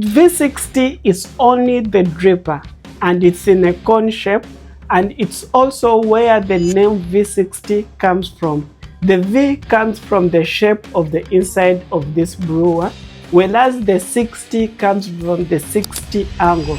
V60 is only the dripper, and it's in a cone shape, and it's also where the name V60 comes from. The V comes from the shape of the inside of this brewer, whereas the 60 comes from the 60 angle.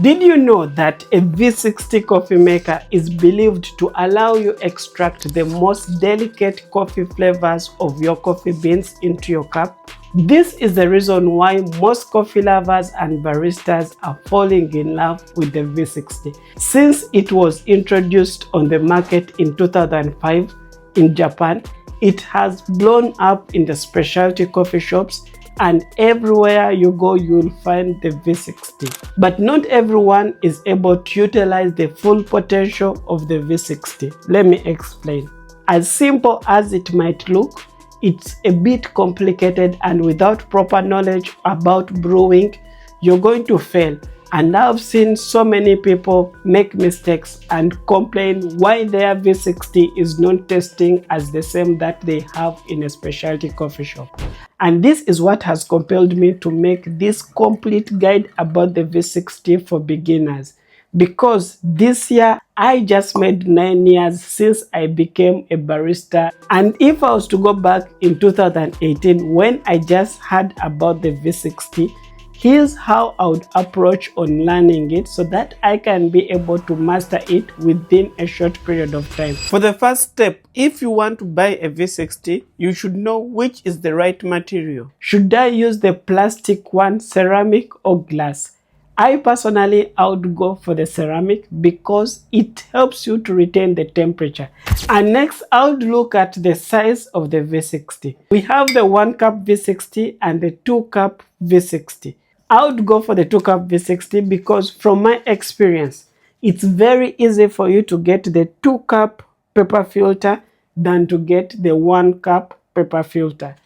Did you know that a V60 coffee maker is believed to allow you extract the most delicate coffee flavors of your coffee beans into your cup? This is the reason why most coffee lovers and baristas are falling in love with the V60. Since it was introduced on the market in 2005 in Japan, it has blown up in the specialty coffee shops, and everywhere you go you'll find the V60. But not everyone is able to utilize the full potential of the V60. Let me explain. As simple as it might look, it's a bit complicated, and without proper knowledge about brewing, you're going to fail. And I've seen so many people make mistakes and complain why their V60 is not tasting as the same that they have in a specialty coffee shop. And this is what has compelled me to make this complete guide about the V60 for beginners. Because this year, I just made 9 years since I became a barista. And if I was to go back in 2018, when I just heard about the V60, here's how I would approach on learning it so that I can be able to master it within a short period of time. For the first step, if you want to buy a V60, you should know which is the right material. Should I use the plastic one, ceramic or glass? I personally would go for the ceramic because it helps you to retain the temperature. And next, I would look at the size of the V60. We have the 1 cup V60 and the 2 cup V60. I would go for the 2 cup V60 because from my experience, it's very easy for you to get the 2 cup paper filter than to get the 1 cup paper filter.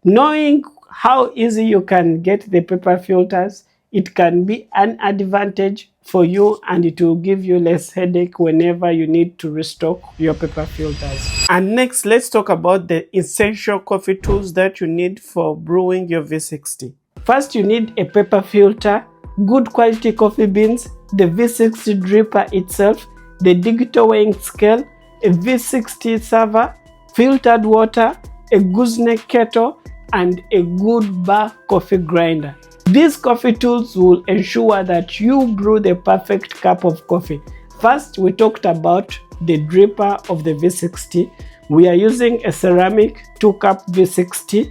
Knowing how easy you can get the paper filters, it can be an advantage for you, and it will give you less headache whenever you need to restock your paper filters. And next, let's talk about the essential coffee tools that you need for brewing your V60. First, you need a paper filter, good quality coffee beans, the V60 dripper itself, the digital weighing scale, a V60 server, filtered water, a gooseneck kettle, and a good bar coffee grinder. These coffee tools will ensure that you brew the perfect cup of coffee. First, we talked about the dripper of the V60. We are using a ceramic 2 cup V60.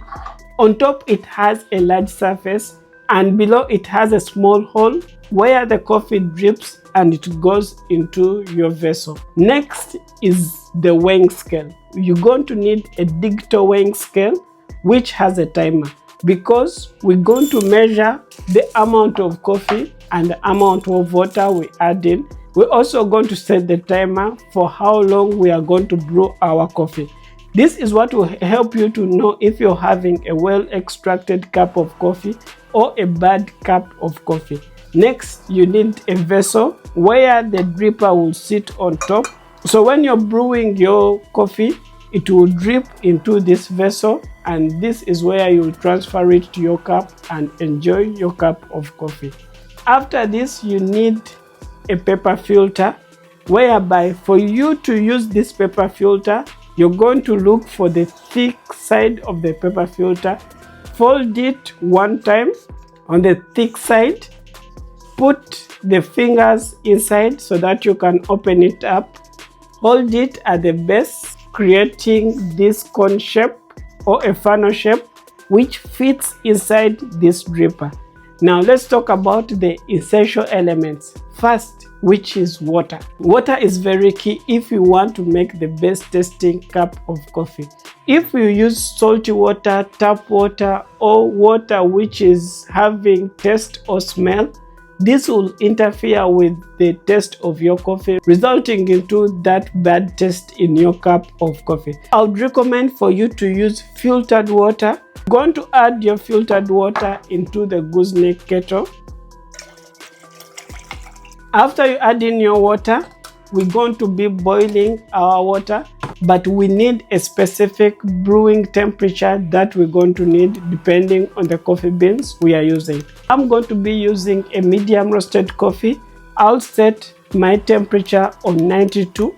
On top, it has a large surface, and below it has a small hole where the coffee drips and it goes into your vessel. Next is the weighing scale. You're going to need a digital weighing scale which has a timer, because we're going to measure the amount of coffee and the amount of water we add in. We're also going to set the timer for how long we are going to brew our coffee. This is what will help you to know if you're having a well extracted cup of coffee or a bad cup of coffee. Next, you need a vessel where the dripper will sit on top. So when you're brewing your coffee, it will drip into this vessel, and this is where you'll transfer it to your cup and enjoy your cup of coffee. After this, you need a paper filter, whereby for you to use this paper filter, you're going to look for the thick side of the paper filter, fold it 1 time on the thick side, put the fingers inside so that you can open it up, hold it at the base, creating this cone shape or a funnel shape which fits inside this dripper. Now let's talk about the essential elements. First, which is water. Water is very key if you want to make the best tasting cup of coffee. If you use salty water, tap water, or water which is having taste or smell, this will interfere with the taste of your coffee, resulting into that bad taste in your cup of coffee. I would recommend for you to use filtered water. You're going to add your filtered water into the gooseneck kettle. After you add in your water, we're going to be boiling our water. but we need a specific brewing temperature that we're going to need depending on the coffee beans we are using. I'm going to be using a medium roasted coffee. I'll set my temperature on 92.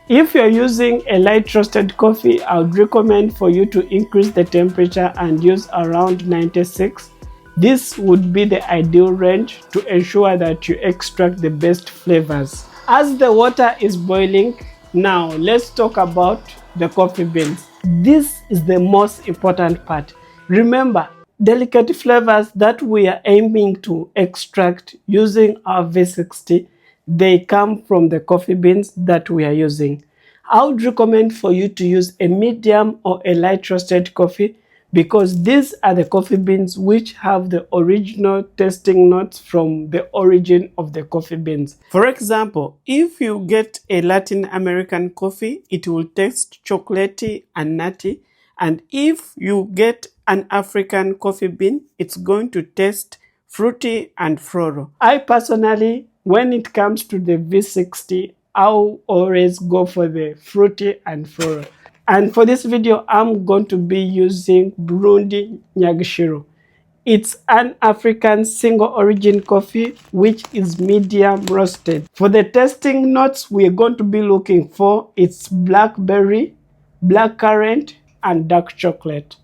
If you're using a light roasted coffee, I would recommend for you to increase the temperature and use around 96. This would be the ideal range to ensure that you extract the best flavors. As the water is boiling, now let's talk about the coffee beans. This is the most important part. Remember, delicate flavors that we are aiming to extract using our V60, they come from the coffee beans that we are using. I would recommend for you to use a medium or a light roasted coffee because these are the coffee beans which have the original tasting notes from the origin of the coffee beans. For example, if you get a Latin American coffee, it will taste chocolatey and nutty. And if you get an African coffee bean, it's going to taste fruity and floral. I personally, when it comes to the V60, I'll always go for the fruity and floral. And for this video, I'm going to be using Burundi Nyagishiro. It's an African single origin coffee which is medium roasted. For the tasting notes we're going to be looking for, it's blackberry, blackcurrant, and dark chocolate.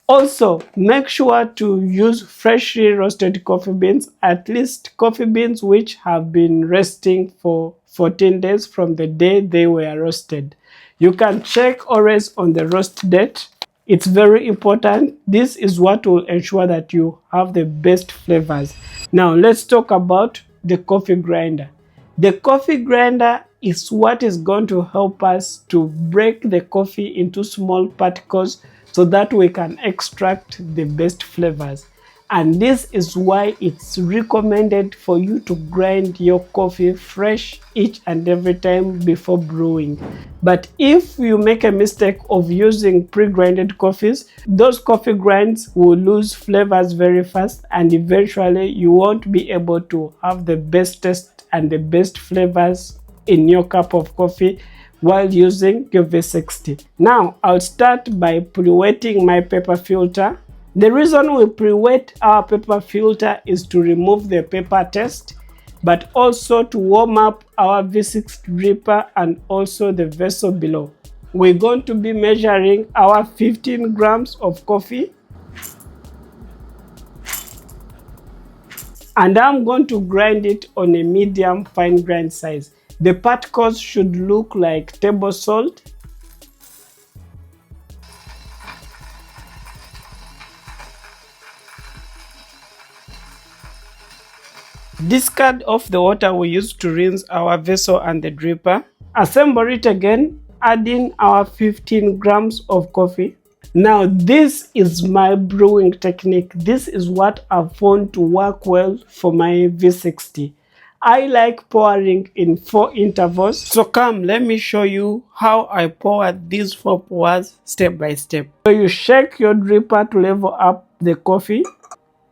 Also, make sure to use freshly roasted coffee beans, at least coffee beans which have been resting for 14 days from the day they were roasted. You can check always on the roast date. It's very important. This is what will ensure that you have the best flavors. Now, let's talk about the coffee grinder. The coffee grinder is what is going to help us to break the coffee into small particles so that we can extract the best flavors. And this is why it's recommended for you to grind your coffee fresh each and every time before brewing. But if you make a mistake of using pre-grinded coffees, those coffee grinds will lose flavors very fast and eventually you won't be able to have the best taste and the best flavors in your cup of coffee while using your V60. Now, I'll start by pre-wetting my paper filter. The reason we pre-wet our paper filter is to remove the paper taste, but also to warm up our V60 dripper and also the vessel below. We're going to be measuring our 15 grams of coffee. And I'm going to grind it on a medium fine grind size. The particles should look like table salt. Discard off the water we used to rinse our vessel and the dripper. Assemble it again, adding our 15 grams of coffee. Now, this is my brewing technique. This is what I've found to work well for my V60. I like pouring in 4 intervals. So come, let me show you how I pour these 4 pours step by step. So you shake your dripper to level up the coffee.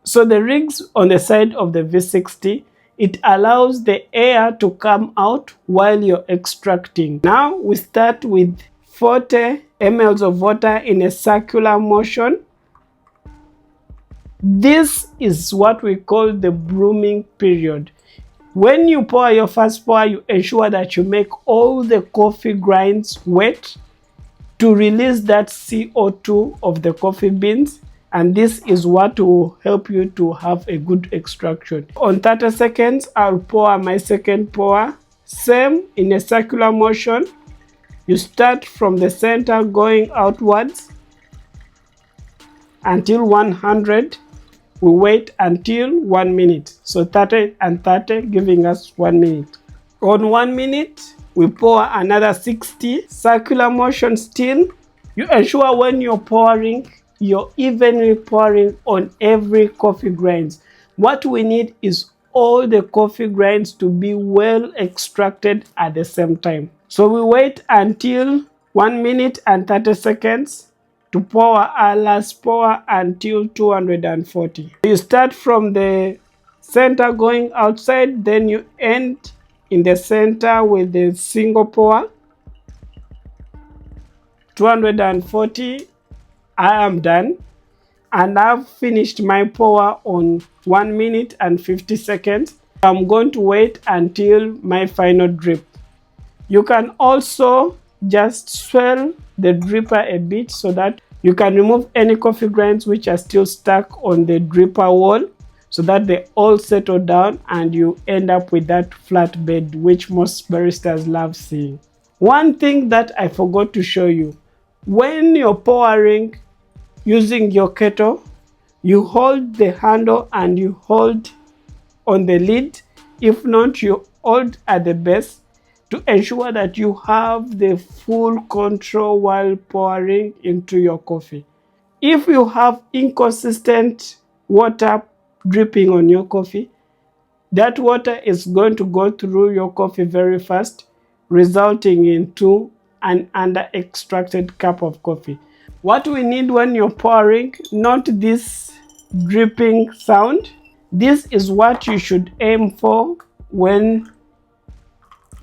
So the rings on the side of the V60, it allows the air to come out while you're extracting. Now we start with 40 ml of water in a circular motion. This is what we call the brewing period. When you pour your first pour, you ensure that you make all the coffee grinds wet to release that CO2 of the coffee beans. And this is what will help you to have a good extraction. On 30 seconds, I'll pour my second pour. Same in a circular motion. You start from the center going outwards until 100. We wait until 1 minute. So 30 and 30 giving us 1 minute. On 1 minute, we pour another 60. Circular motion still. You ensure when you're pouring, you're evenly pouring on every coffee grinds. What we need is all the coffee grinds to be well extracted at the same time. So we wait until 1 minute and 30 seconds to pour our last pour until 240. You start from the center going outside, then you end in the center with the single pour. 240. I am done, and I've finished my pour on 1 minute and 50 seconds. I'm going to wait until my final drip. You can also just swirl the dripper a bit so that you can remove any coffee grinds which are still stuck on the dripper wall, so that they all settle down and you end up with that flat bed which most baristas love seeing. One thing that I forgot to show you, when you're pouring using your kettle, you hold the handle and you hold on the lid. If not, you hold at the base to ensure that you have the full control while pouring into your coffee. If you have inconsistent water dripping on your coffee, that water is going to go through your coffee very fast, resulting into an under extracted cup of coffee. What we need when you're pouring, not this dripping sound. This is what you should aim for when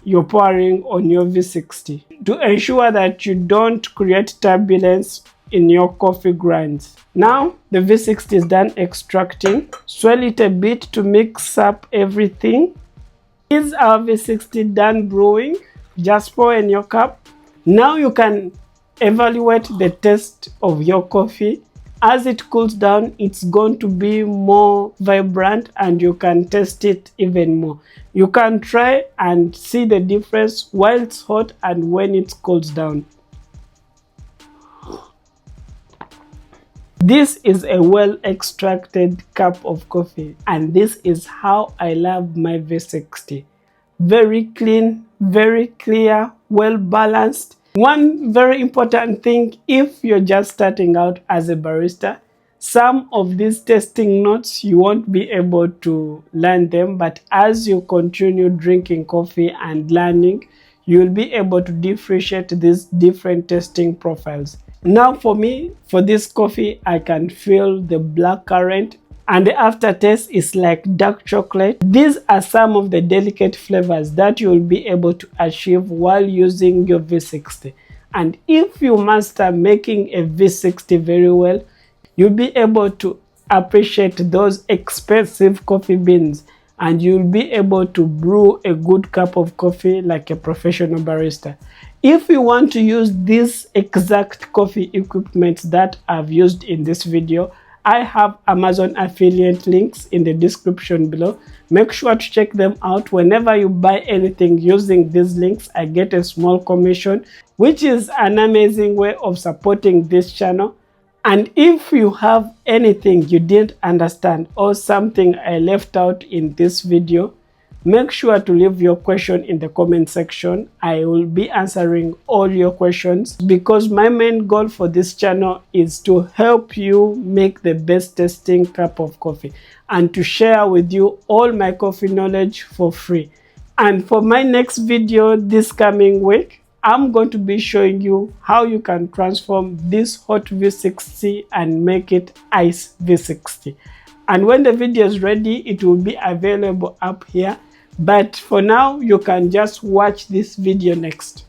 you're pouring on your V60 to ensure that you don't create turbulence in your coffee grinds. Now the V60 is done extracting. Swirl it a bit to mix up everything. Is our V60 done brewing? Just pour in your cup. Now you can evaluate the taste of your coffee. As it cools down, it's going to be more vibrant and you can taste it even more. You can try and see the difference while it's hot and when it cools down. This is a well extracted cup of coffee, and this is how I love my V60. Very clean, very clear, well balanced. One very important thing, if you're just starting out as a barista, some of these tasting notes you won't be able to learn them, but as you continue drinking coffee and learning, you'll be able to differentiate these different tasting profiles. Now for me, for this coffee, I can feel the blackcurrant and the aftertaste is like dark chocolate. These are some of the delicate flavors that you'll be able to achieve while using your V60. And if you master making a V60 very well, you'll be able to appreciate those expensive coffee beans and you'll be able to brew a good cup of coffee like a professional barista. If you want to use this exact coffee equipment that I've used in this video, I have Amazon affiliate links in the description below. Make sure to check them out. Whenever you buy anything using these links, I get a small commission, which is an amazing way of supporting this channel. And if you have anything you didn't understand or something I left out in this video, make sure to leave your question in the comment section. I will be answering all your questions because my main goal for this channel is to help you make the best tasting cup of coffee and to share with you all my coffee knowledge for free. And for my next video this coming week, I'm going to be showing you how you can transform this hot V60 and make it ice V60. And when the video is ready, it will be available up here. But for now, you can just watch this video next.